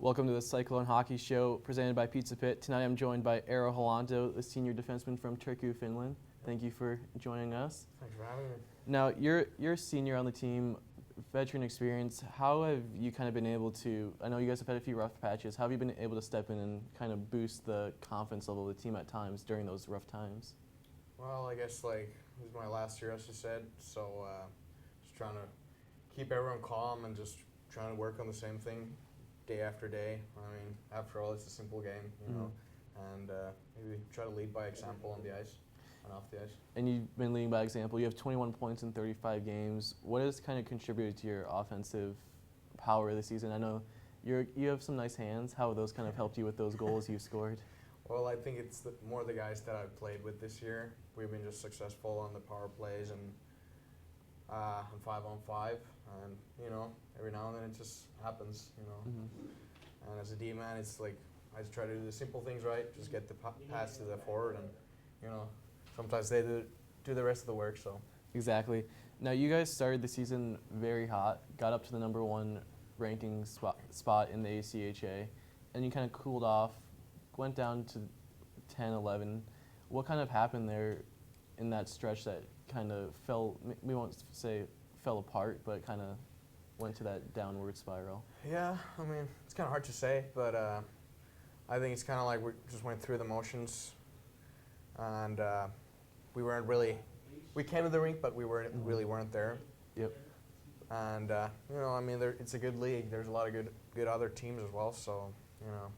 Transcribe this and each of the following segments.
Welcome to the Cyclone Hockey Show presented by Pizza Pit. Tonight I'm joined by Eero Halanto, the senior defenseman from Turku, Finland. Thank you for joining us. Thanks for having me. Now, you're a senior on the team, veteran experience. How have you kind of been able to, I know you guys have had a few rough patches, how have you been able to step in and kind of boost the confidence level of the team at times during those rough times? Well, I guess this is my last year, as you said, so just trying to keep everyone calm and just trying to work on the same thing day after day. I mean, after all, it's a simple game, you know, and maybe try to lead by example on the ice and off the ice. And you've been leading by example. You have 21 points in 35 games. What has kind of contributed to your offensive power this season? I know you have some nice hands. How have those kind of helped you with those goals you've scored? Well, I think it's more the guys that I've played with this year. We've been just successful on the power plays and on 5-on-5, and you know, every now and then it just happens, you know. And as a D-man, it's like I just try to do the simple things right, just get the pass to the forward, and you know, sometimes they do the rest of the work. So Exactly. Now, you guys started the season very hot, got up to the #1 ranking spot in the ACHA, and you kind of cooled off, went down to 10, 11. What kind of happened there in that stretch that kind of fell, we won't say fell apart, but kind of went to that downward spiral? yeah, I mean, it's kind of hard to say, but I think it's kind of like we just went through the motions, and we weren't really. We came to the rink, but we weren't there. Yep. And you know, I mean, it's a good league. There's a lot of good other teams as well. So you know,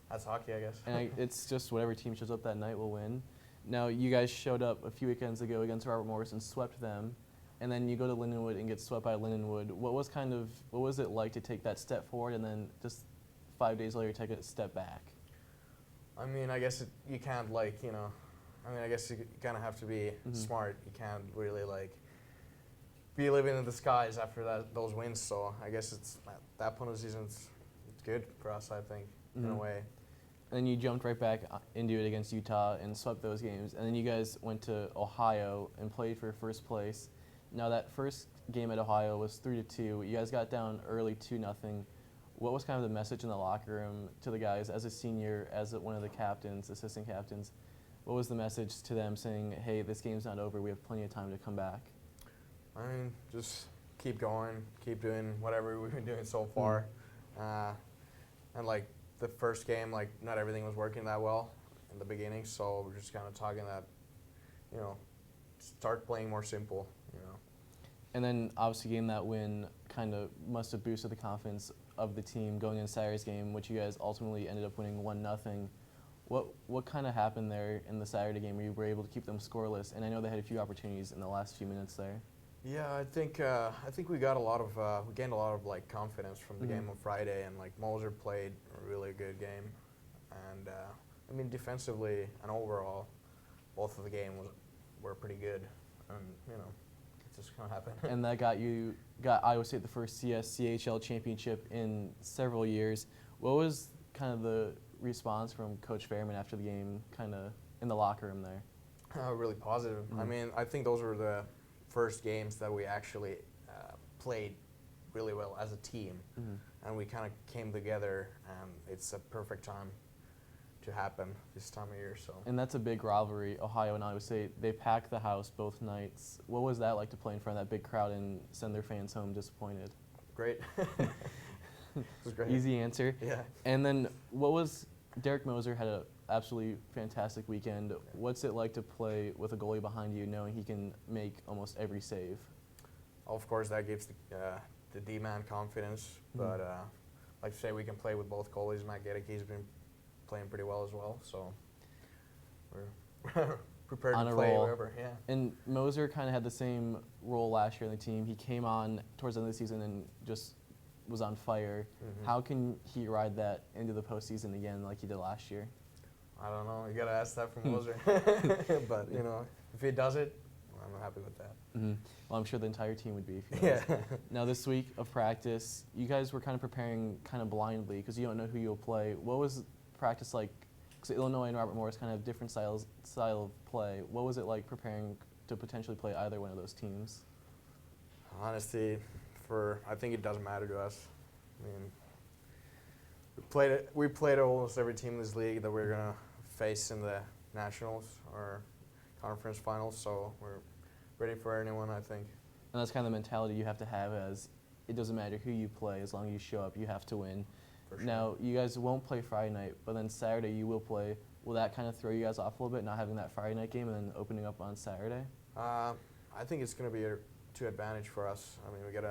that's hockey, I guess. And it's just whatever team shows up that night will win. Now, you guys showed up a few weekends ago against Robert Morris and swept them, and then you go to Lindenwood and get swept by Lindenwood. What was it like to take that step forward and then just 5 days later take a step back? I mean, I guess you can't you know. I mean, I guess you kind of have to be smart. You can't really be living in the skies after those wins. So I guess it's at that point of the season, it's good for us, I think, in a way. And then you jumped right back into it against Utah and swept those games. And then you guys went to Ohio and played for first place. Now, that first game at Ohio was 3-2. You guys got down early 2-0. What was kind of the message in the locker room to the guys as a senior, as one of the captains, assistant captains? What was the message to them saying, hey, this game's not over, we have plenty of time to come back? I mean, just keep going, keep doing whatever we've been doing so far. And the first game, not everything was working that well in the beginning, so we're just kind of talking that, you know, start playing more simple, you know. And then obviously getting that win kind of must have boosted the confidence of the team going into Saturday's game, which you guys ultimately ended up winning 1-0. What kind of happened there in the Saturday game where you were able to keep them scoreless? And I know they had a few opportunities in the last few minutes there. Yeah, I think we got we gained a lot of confidence from the game on Friday, and Moser played a really good game, and I mean, defensively and overall, both of the games were pretty good, and you know, it just kind of happened. And that got Iowa State the first CHL championship in several years. What was kind of the response from Coach Fairman after the game, kind of in the locker room there? Really positive. I mean, I think those were the first games that we actually played really well as a team, and we kind of came together, and it's a perfect time to happen this time of year. So. And that's a big rivalry, Ohio and Iowa State. They packed the house both nights. What was that like to play in front of that big crowd and send their fans home disappointed? Great. It was great. Easy answer. Yeah. And then Derek Moser had an absolutely fantastic weekend. What's it like to play with a goalie behind you knowing he can make almost every save? Of course, that gives the D-man confidence, but like I say, we can play with both goalies. Matt Gedicke's been playing pretty well as well, so we're prepared on to a play roll. wherever. Yeah. And Moser kind of had the same role last year in the team. He came on towards the end of the season and just was on fire. How can he ride that into the postseason again like he did last year? I don't know. You gotta ask that from Moser. But you know, if he does it, I'm happy with that. Well, I'm sure the entire team would be if he does. Yeah. Now, this week of practice, you guys were kind of preparing kind of blindly because you don't know who you'll play. What was practice like? Because Illinois and Robert Morris kind of have different style of play. What was it like preparing to potentially play either one of those teams? Honestly, I think it doesn't matter to us. I mean, we played almost every team in this league that we're gonna face in the nationals or conference finals. So we're ready for anyone, I think. And that's kind of the mentality you have to have, as it doesn't matter who you play, as long as you show up, you have to win. For sure. Now, you guys won't play Friday night, but then Saturday you will play. Will that kind of throw you guys off a little bit, not having that Friday night game and then opening up on Saturday? I think it's going to be to advantage for us. I mean, we get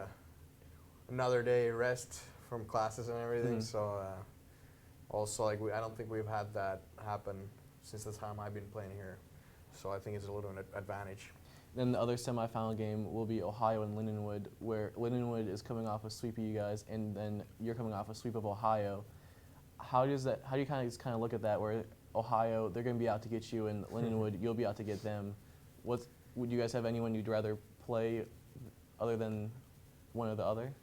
another day rest from classes and everything. Mhm. So also, like, I don't think we've had that happen since the time I've been playing here. So I think it's a little advantage. Then the other semifinal game will be Ohio and Lindenwood, where Lindenwood is coming off a sweep of you guys, and then you're coming off a sweep of Ohio. How do you kind of look at that, where Ohio, they're going to be out to get you, and Lindenwood, you'll be out to get them? Would you guys have anyone you'd rather play other than one or the other?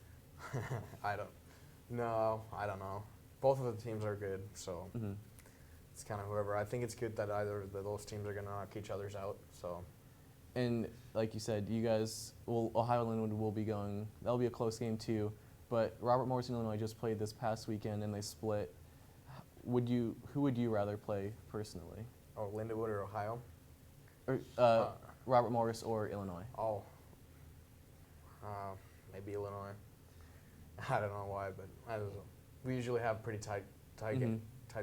I don't know. Both of the teams are good, so it's kind of whoever. I think it's good that either of those teams are going to knock each other's out. So. And like you said, you guys, Ohio and Lindenwood will be going. That'll be a close game too. But Robert Morris and Illinois just played this past weekend, and they split. Who would you rather play personally? Oh, Lindenwood or Ohio? Or Robert Morris or Illinois? Oh, maybe Illinois. I don't know why, but we usually have pretty tight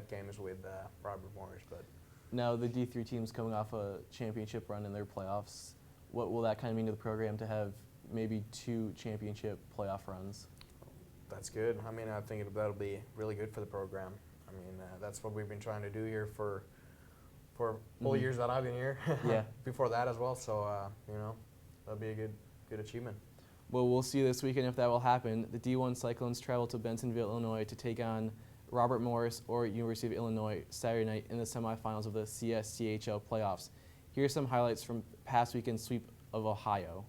games with Robert Morris. But now the D3 team's coming off a championship run in their playoffs. What will that kind of mean to the program to have maybe 2 championship playoff runs? That's good. I mean, I think that'll be really good for the program. I mean, that's what we've been trying to do here for all the years that I've been here. Yeah. Before that as well. So that'll be a good achievement. Well, we'll see this weekend if that will happen. The D1 Cyclones travel to Bentonville, Illinois to take on Robert Morris or University of Illinois Saturday night in the semifinals of the CSCHL playoffs. Here are some highlights from past weekend's sweep of Ohio.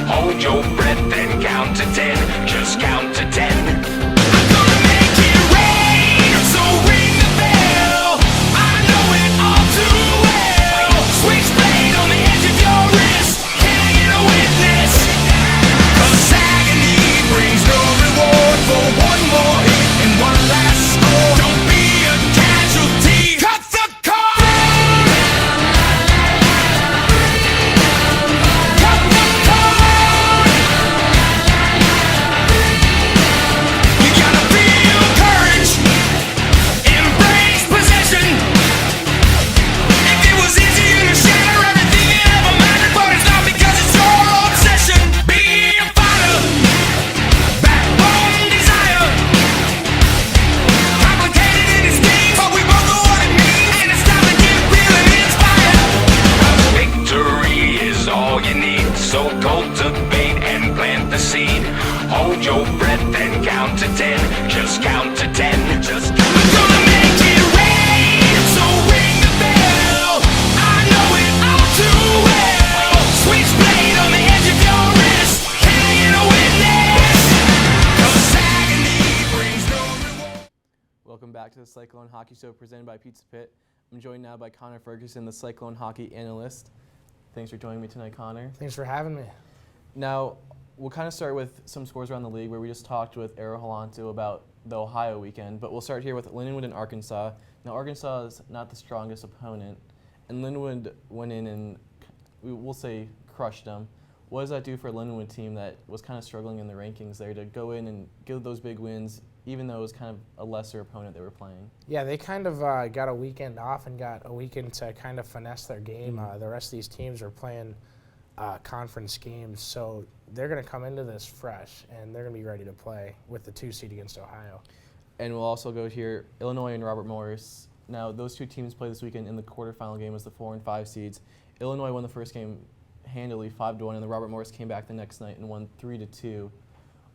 Hold your breath and count to 10. Just count to 10. Hold your breath and count to 10. Just count to 10. Just count. I'm gonna make it rain, so ring the bell. I know it all too well. Switchblade on the edge of your wrist, hanging a witness. 'Cause agony brings no reward. Welcome back to the Cyclone Hockey Show presented by Pizza Pit. I'm joined now by Connor Ferguson, the Cyclone Hockey Analyst. Thanks for joining me tonight, Connor. Thanks for having me. Now, we'll kind of start with some scores around the league where we just talked with Arrow Halanto about the Ohio weekend, but we'll start here with Lindenwood and Arkansas. Now, Arkansas is not the strongest opponent, and Lindenwood went in and, we'll say, crushed them. What does that do for a Lindenwood team that was kind of struggling in the rankings there to go in and get those big wins, even though it was kind of a lesser opponent they were playing? Yeah, they kind of got a weekend off and got a weekend to kind of finesse their game. The rest of these teams are playing conference games, so they're going to come into this fresh, and they're going to be ready to play with the 2 seed against Ohio. And we'll also go here, Illinois and Robert Morris. Now, those two teams play this weekend in the quarterfinal game as the 4 and 5 seeds. Illinois won the first game handily 5-1, and the Robert Morris came back the next night and won 3-2.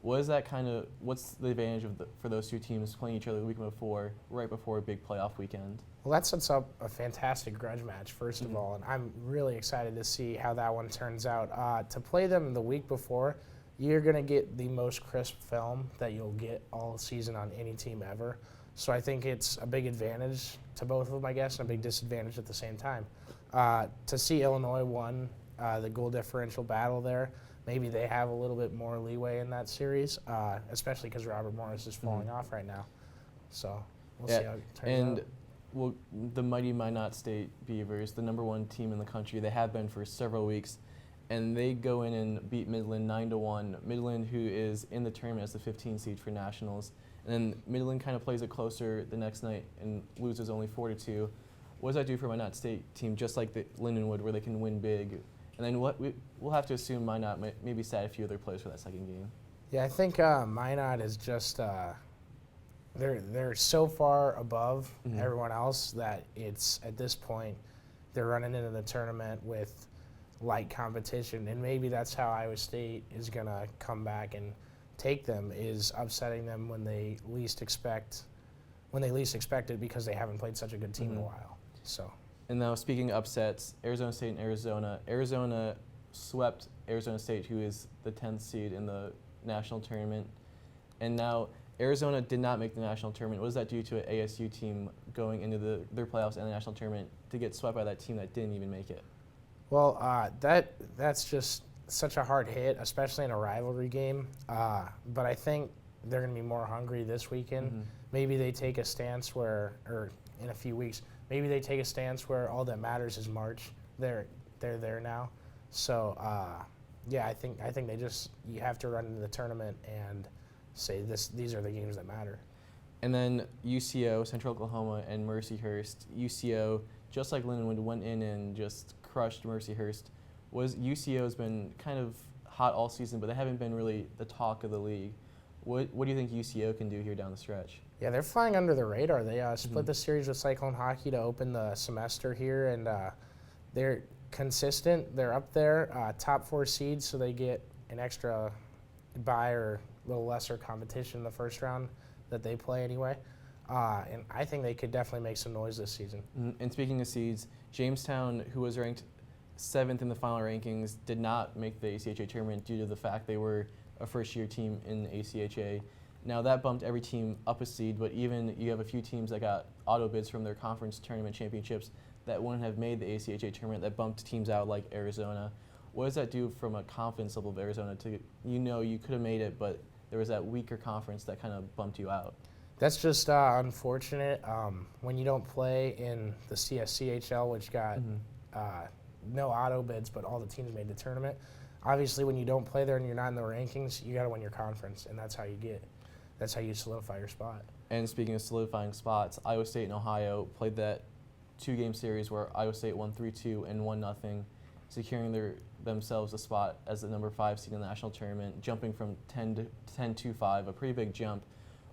What's the advantage for those two teams playing each other the week before, right before a big playoff weekend? Well, that sets up a fantastic grudge match, first of all, and I'm really excited to see how that one turns out. To play them the week before, you're going to get the most crisp film that you'll get all season on any team ever. So I think it's a big advantage to both of them, I guess, and a big disadvantage at the same time. To see Illinois won the goal differential battle there, maybe they have a little bit more leeway in that series, especially because Robert Morris is falling off right now. So we'll see how it turns out. Well, the mighty Minot State Beavers, the #1 team in the country, they have been for several weeks, and they go in and beat Midland 9-1. Midland, who is in the tournament as the 15 seed for nationals, and then Midland kind of plays it closer the next night and loses only 4-2. What does that do for Minot State team, just like the Lindenwood, where they can win big? And then we'll have to assume Minot maybe sat a few other players for that second game. Yeah, I think Minot is just they're so far above everyone else that it's at this point they're running into the tournament with light competition, and maybe that's how Iowa State is gonna come back and take them, is upsetting them when they least expect it, because they haven't played such a good team in a while. So. And now, speaking of upsets, Arizona State and Arizona. Arizona swept Arizona State, who is the 10th seed in the national tournament. And now Arizona did not make the national tournament. What does that do to an ASU team going into their playoffs and the national tournament to get swept by that team that didn't even make it? Well, that's just such a hard hit, especially in a rivalry game. But I think they're going to be more hungry this weekend. Maybe they take a stance or in a few weeks, maybe they take a stance where all that matters is March. They're there now. So, yeah, I think you have to run into the tournament and say these are the games that matter. And then UCO, Central Oklahoma, and Mercyhurst. UCO, just like Lindenwood, went in and just crushed Mercyhurst. UCO's been kind of hot all season, but they haven't been really the talk of the league. What do you think UCO can do here down the stretch? Yeah, they're flying under the radar. They split the series with Cyclone Hockey to open the semester here, and they're consistent. They're up there, top 4 seeds, so they get an extra bye or a little lesser competition in the first round that they play anyway. And I think they could definitely make some noise this season. And speaking of seeds, Jamestown, who was ranked 7th in the final rankings, did not make the ACHA tournament due to the fact they were a first-year team in ACHA. Now that bumped every team up a seed, but even you have a few teams that got auto bids from their conference tournament championships that wouldn't have made the ACHA tournament, that bumped teams out like Arizona. What does that do from a confidence level of Arizona to, you could have made it, but there was that weaker conference that kind of bumped you out? That's just unfortunate. When you don't play in the CSCHL, which got no auto bids, but all the teams made the tournament. Obviously, when you don't play there and you're not in the rankings, you got to win your conference, and that's how you solidify your spot. And speaking of solidifying spots, Iowa State and Ohio played that 2-game series where Iowa State won 3-2 and 1-0, securing themselves a spot as the number 5 seed in the national tournament, jumping from 10-5, a pretty big jump.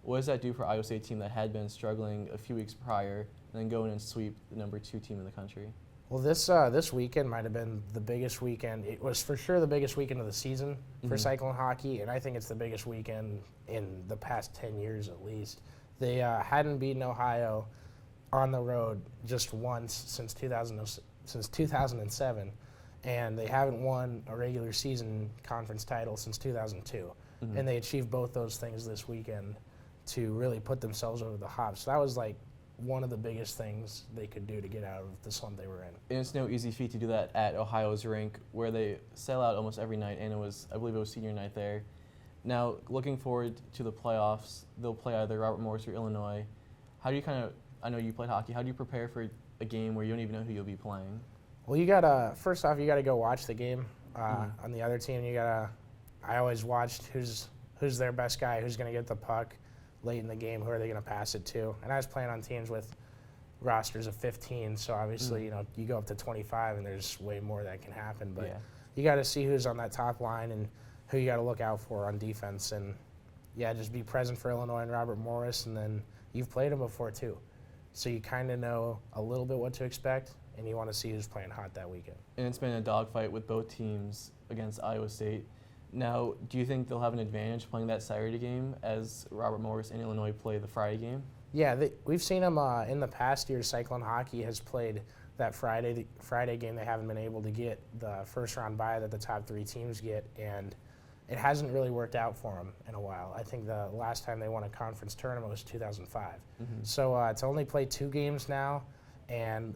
What does that do for Iowa State team that had been struggling a few weeks prior, and then go in and sweep the number 2 team in the country? Well, this weekend might have been the biggest weekend. It was for sure the biggest weekend of the season for Cyclone Hockey, and I think it's the biggest weekend in the past 10 years at least. They hadn't beaten Ohio on the road just once since 2007, and they haven't won a regular season conference title since 2002. And they achieved both those things this weekend to really put themselves over the top. So that was like one of the biggest things they could do to get out of the slump they were in. And it's no easy feat to do that at Ohio's rink, where they sell out almost every night, and I believe it was senior night there. Now, looking forward to the playoffs, they'll play either Robert Morris or Illinois. How do you I know you played hockey, how do you prepare for a game where you don't even know who you'll be playing? Well, first off, you gotta go watch the game. On the other team, I always watched who's their best guy, who's gonna get the puck late in the game, who are they going to pass it to. And I was playing on teams with rosters of 15, so obviously, you go up to 25 and there's way more that can happen. But you got to see who's on that top line and who you got to look out for on defense. And, yeah, just be present for Illinois and Robert Morris, and then you've played him before too. So you kind of know a little bit what to expect, and you want to see who's playing hot that weekend. And it's been a dogfight with both teams against Iowa State. Now, do you think they'll have an advantage playing that Saturday game as Robert Morris and Illinois play the Friday game? Yeah, we've seen them in the past years. Cyclone hockey has played that Friday game. They haven't been able to get the first round bye that the top 3 teams get, and it hasn't really worked out for them in a while. I think the last time they won a conference tournament was 2005. Mm-hmm. So to only play 2 games now, and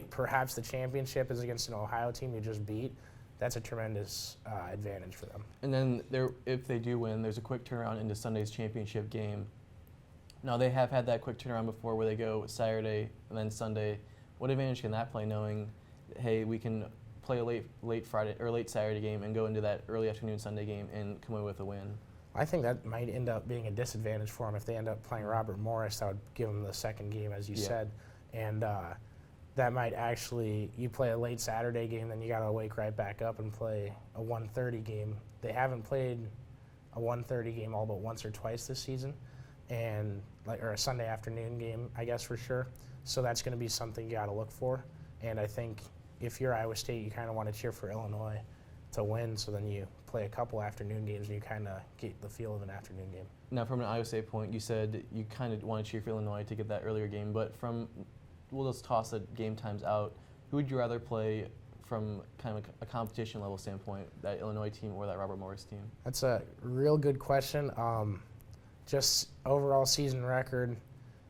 perhaps the championship is against an Ohio team you just beat, that's a tremendous advantage for them. And then if they do win, there's a quick turnaround into Sunday's championship game. Now, they have had that quick turnaround before where they go Saturday and then Sunday. What advantage can that play, knowing, hey, we can play a late Friday or late Saturday game and go into that early afternoon Sunday game and come away with a win? I think that might end up being a disadvantage for them if they end up playing Robert Morris. That would give them the second game, as you said, and that might actually, you play a late Saturday game, then you got to wake right back up and play a 1:30 game. They haven't played a 1:30 game all but once or twice this season, and or a Sunday afternoon game, I guess, for sure. So that's going to be something you got to look for. And I think if you're Iowa State, you kind of want to cheer for Illinois to win, so then you play a couple afternoon games and you kind of get the feel of an afternoon game. Now, from an Iowa State point, you said you kind of want to cheer for Illinois to get that earlier game, but we'll just toss the game times out. Who would you rather play from kind of a competition level standpoint, that Illinois team or that Robert Morris team? That's a real good question. Just overall season record,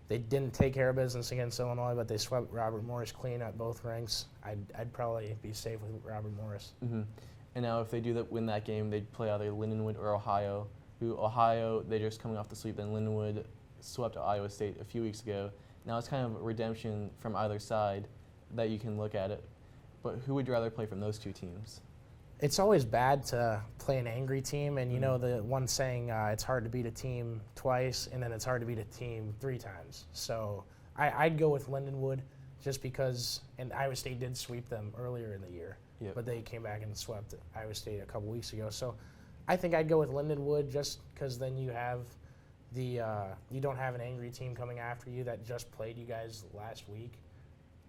they didn't take care of business against Illinois, but they swept Robert Morris clean at both ranks. I'd probably be safe with Robert Morris. Mm-hmm. And now if they do win that game, they'd play either Lindenwood or Ohio. Ohio, they're just coming off the sweep, then Lindenwood swept Iowa State a few weeks ago. Now it's kind of a redemption from either side that you can look at it. But who would you rather play from those 2 teams? It's always bad to play an angry team, and you know the one saying, it's hard to beat a team twice, and then it's hard to beat a team 3 times. So I'd go with Lindenwood just because, and Iowa State did sweep them earlier in the year, but they came back and swept Iowa State a couple weeks ago. So I think I'd go with Lindenwood just because then you have you don't have an angry team coming after you that just played you guys last week,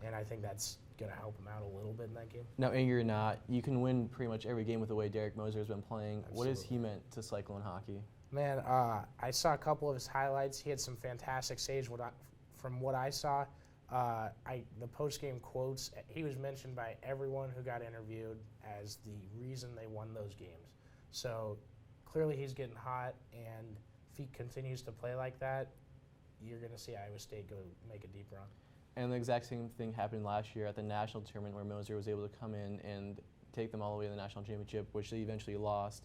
and I think that's going to help them out a little bit in that game. Now, angry or not, you can win pretty much every game with the way Derek Moser has been playing. Absolutely. What has he meant to Cyclone hockey? Man, I saw a couple of his highlights. He had some fantastic saves. From what I saw, the post-game quotes, he was mentioned by everyone who got interviewed as the reason they won those games. So clearly he's getting hot, and if he continues to play like that, you're going to see Iowa State go make a deep run. And the exact same thing happened last year at the national tournament where Moser was able to come in and take them all the way to the national championship, which they eventually lost.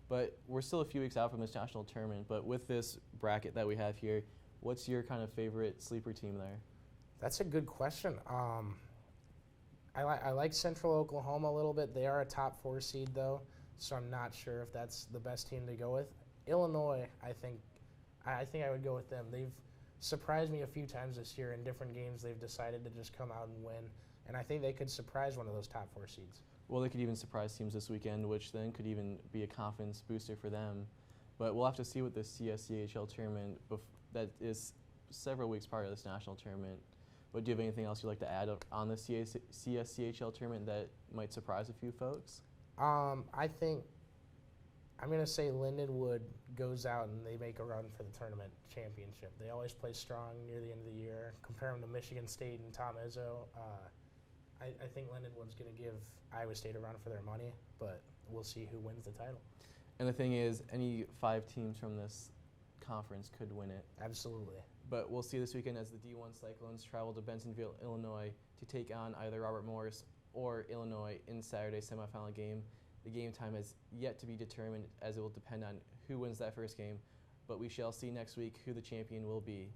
But we're still a few weeks out from this national tournament. But with this bracket that we have here, what's your kind of favorite sleeper team there? That's a good question. I like Central Oklahoma a little bit. They are a top 4 seed, though, so I'm not sure if that's the best team to go with. Illinois, I think I would go with them. They've surprised me a few times this year in different games. They've decided to just come out and win, and I think they could surprise one of those top 4 seeds. Well, they could even surprise teams this weekend, which then could even be a confidence booster for them. But we'll have to see what this CSCHL tournament that is several weeks prior to this national tournament. But do you have anything else you'd like to add on the CSCHL tournament that might surprise a few folks? I think I'm going to say Lindenwood goes out and they make a run for the tournament championship. They always play strong near the end of the year. Compare them to Michigan State and Tom Izzo. I think Lindenwood's going to give Iowa State a run for their money, but we'll see who wins the title. And the thing is, any 5 teams from this conference could win it. Absolutely. But we'll see this weekend as the D1 Cyclones travel to Bentonville, Illinois to take on either Robert Morris or Illinois in Saturday's semifinal game. The game time has yet to be determined as it will depend on who wins that first game, but we shall see next week who the champion will be.